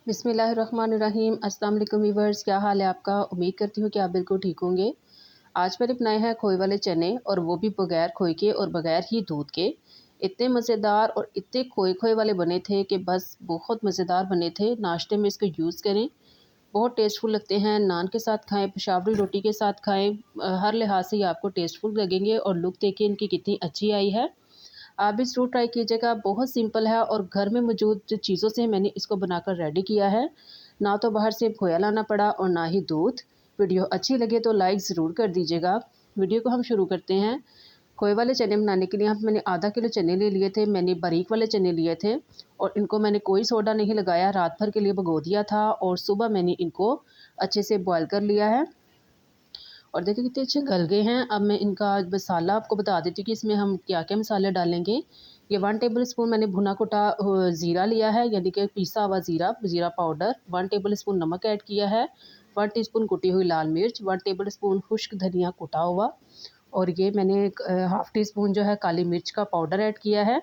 बिस्मिल्लाहिर्रहमानिर्रहीम। अस्सलाम वालेकुम व्यूअर्स, क्या हाल है आपका। उम्मीद करती हूँ कि आप बिल्कुल ठीक होंगे। आज मैंने बनाए हैं खोए वाले चने, और वो भी बगैर खोए के और बगैर ही दूध के। इतने मज़ेदार और इतने खोए खोए वाले बने थे कि बस बहुत मज़ेदार बने थे। नाश्ते में इसको यूज़ करें, बहुत टेस्टफुल लगते हैं। नान के साथ खाएं, पेशावरी रोटी के साथ खाएं, हर लिहाज से ये आपको टेस्टफुल लगेंगे। और लुक देखिए इनकी कितनी अच्छी आई है। आप भी ज़रूर ट्राई कीजिएगा। बहुत सिंपल है और घर में मौजूद जो चीज़ों से मैंने इसको बनाकर रेडी किया है। ना तो बाहर से खोया लाना पड़ा और ना ही दूध। वीडियो अच्छी लगे तो लाइक ज़रूर कर दीजिएगा। वीडियो को हम शुरू करते हैं। खोए वाले चने बनाने के लिए यहाँ पे मैंने आधा किलो चने ले लिए थे। मैंने बारीक वाले चने लिए थे और इनको मैंने कोई सोडा नहीं लगाया, रात भर के लिए भिगो दिया था और सुबह मैंने इनको अच्छे से बॉयल कर लिया है। और देखिए कितने अच्छे गल गए हैं। अब मैं इनका मसाला आपको बता देती हूँ कि इसमें हम क्या क्या मसाले डालेंगे। ये 1 टेबल स्पून मैंने भुना कुटा ज़ीरा लिया है, यानी कि पिसा हुआ ज़ीरा पाउडर। 1 टेबल स्पून नमक ऐड किया है। 1 टीस्पून कुटी हुई लाल मिर्च। 1 टेबल स्पून खुश्क धनिया कुटा हुआ। और ये मैंने हाफ़ टी स्पून जो है काली मिर्च का पाउडर ऐड किया है।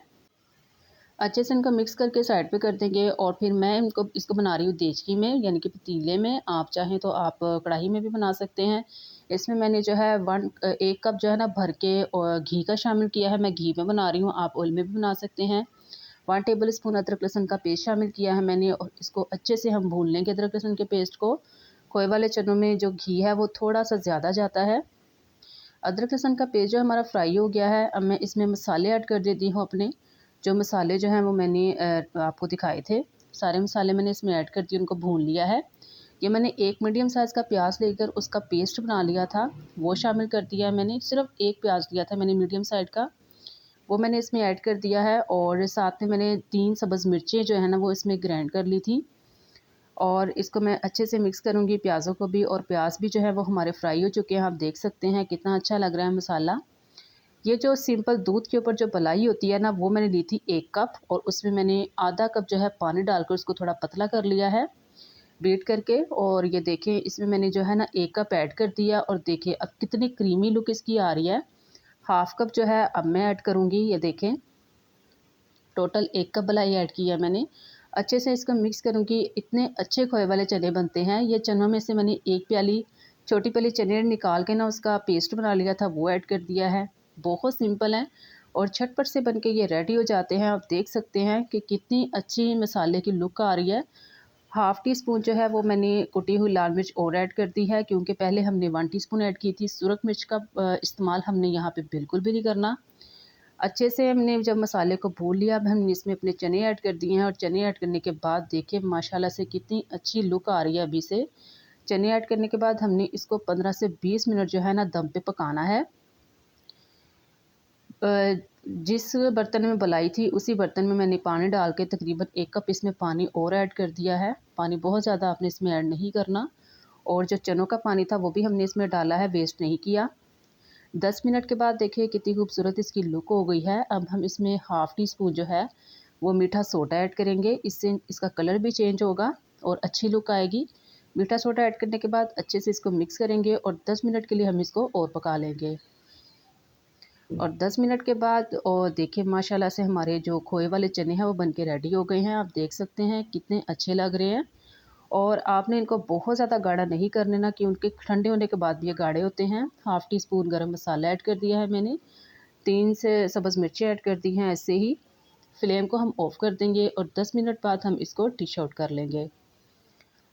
अच्छे से इनको मिक्स करके साइड पे कर देंगे। और फिर मैं इसको बना रही हूँ देचकी में, यानी कि पतीले में। आप चाहें तो आप कढ़ाई में भी बना सकते हैं। इसमें मैंने जो है 1 कप जो है ना भर के और घी का शामिल किया है। मैं घी में बना रही हूँ, आप ऑयल में भी बना सकते हैं। 1 टेबल स्पून अदरक लहसुन का पेस्ट शामिल किया है मैंने, और इसको अच्छे से हम भून लेंगे अदरक लहसुन के पेस्ट को। खोए वाले चनों में जो घी है वो थोड़ा सा ज़्यादा जाता है। अदरक लहसुन का पेस्ट जो हमारा फ्राई हो गया है, अब मैं इसमें मसाले ऐड कर देती हूँ अपने। जो मसाले जो हैं वो मैंने आपको दिखाए थे, सारे मसाले मैंने इसमें ऐड कर दिए, उनको भून लिया है। ये मैंने एक मीडियम साइज़ का प्याज लेकर उसका पेस्ट बना लिया था, वो शामिल कर दिया है मैंने। सिर्फ एक प्याज लिया था मैंने मीडियम साइज़ का, वो मैंने इसमें ऐड कर दिया है। और साथ में मैंने 3 सब्ज़ मिर्चें जो है ना वो इसमें ग्राइंड कर ली थी। और इसको मैं अच्छे से मिक्स करूँगी प्याज़ों को भी। और प्याज भी जो है वो हमारे फ्राई हो चुके हैं। आप देख सकते हैं कितना अच्छा लग रहा है मसाला। ये जो सिंपल दूध के ऊपर जो मलाई होती है ना, वो मैंने ली थी 1 कप, और उसमें मैंने आधा कप जो है पानी डालकर उसको थोड़ा पतला कर लिया है बीट करके। और ये देखें इसमें मैंने जो है ना 1 कप ऐड कर दिया, और देखिए अब कितनी क्रीमी लुक इसकी आ रही है। हाफ़ कप जो है अब मैं ऐड करूँगी। ये देखें टोटल 1 कप मलाई ऐड किया मैंने। अच्छे से इसको मिक्स करूँगी। इतने अच्छे खोए वाले चने बनते हैं। ये चनों में से मैंने 1 प्याली छोटी प्याली चने निकाल के ना उसका पेस्ट बना लिया था, वो ऐड कर दिया है। बहुत सिंपल है और झटपट से बन के ये रेडी हो जाते हैं। आप देख सकते हैं कि कितनी अच्छी मसाले की लुक आ रही है। हाफ़ टी स्पून जो है वो मैंने कुटी हुई लाल मिर्च और ऐड कर दी है, क्योंकि पहले हमने 1 टीस्पून ऐड की थी। सुरख मिर्च का इस्तेमाल हमने यहाँ पे बिल्कुल भी नहीं करना। अच्छे से हमने जब मसाले को भून लिया, अब हमने इसमें अपने चने ऐड कर दिए हैं। और चने ऐड करने के बाद देखिए माशाल्लाह से कितनी अच्छी लुक आ रही है अभी से। चने ऐड करने के बाद हमने इसको 15 से 20 मिनट जो है ना दम पे पकाना है। जिस बर्तन में बनाई थी उसी बर्तन में मैंने पानी डाल के तकरीबन 1 कप इसमें पानी और ऐड कर दिया है। पानी बहुत ज़्यादा आपने इसमें ऐड नहीं करना। और जो चनों का पानी था वो भी हमने इसमें डाला है, वेस्ट नहीं किया। 10 मिनट के बाद देखिए कितनी खूबसूरत इसकी लुक हो गई है। अब हम इसमें हाफ़ टी स्पून जो है वो मीठा सोडा ऐड करेंगे। इससे इसका कलर भी चेंज होगा और अच्छी लुक आएगी। मीठा सोडा ऐड करने के बाद अच्छे से इसको मिक्स करेंगे और 10 मिनट के लिए हम इसको और पका लेंगे। और 10 मिनट के बाद और देखिए माशाल्लाह से हमारे जो खोए वाले चने हैं वो बनके रेडी हो गए हैं। आप देख सकते हैं कितने अच्छे लग रहे हैं। और आपने इनको बहुत ज़्यादा गाढ़ा नहीं करने ना, कि उनके ठंडे होने के बाद भी ये गाढ़े होते हैं। हाफ़ टी स्पून गरम मसाला ऐड कर दिया है मैंने। 3 से सब्ज़ मिर्ची ऐड कर दी हैं। ऐसे ही फ्लेम को हम ऑफ़ कर देंगे और 10 मिनट बाद हम इसको डिश आउट कर लेंगे।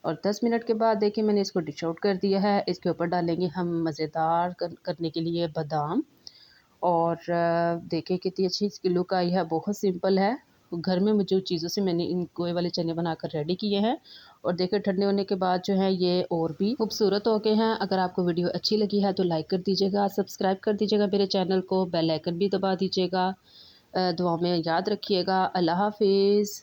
और 10 मिनट के बाद देखिए मैंने इसको डिश आउट कर दिया है। इसके ऊपर डालेंगे हम मज़ेदार करने के लिए बादाम। और देखिए कितनी अच्छी इसकी लुक आई है। बहुत सिंपल है। घर में मौजूद चीज़ों से मैंने इन गोए वाले चने बनाकर रेडी किए हैं। और देखिए ठंडे होने के बाद जो है ये और भी खूबसूरत हो गए हैं। अगर आपको वीडियो अच्छी लगी है तो लाइक कर दीजिएगा, सब्सक्राइब कर दीजिएगा मेरे चैनल को, बेल आइकन भी दबा दीजिएगा। दुआ में याद रखिएगा। अल्लाह हाफ़िज़।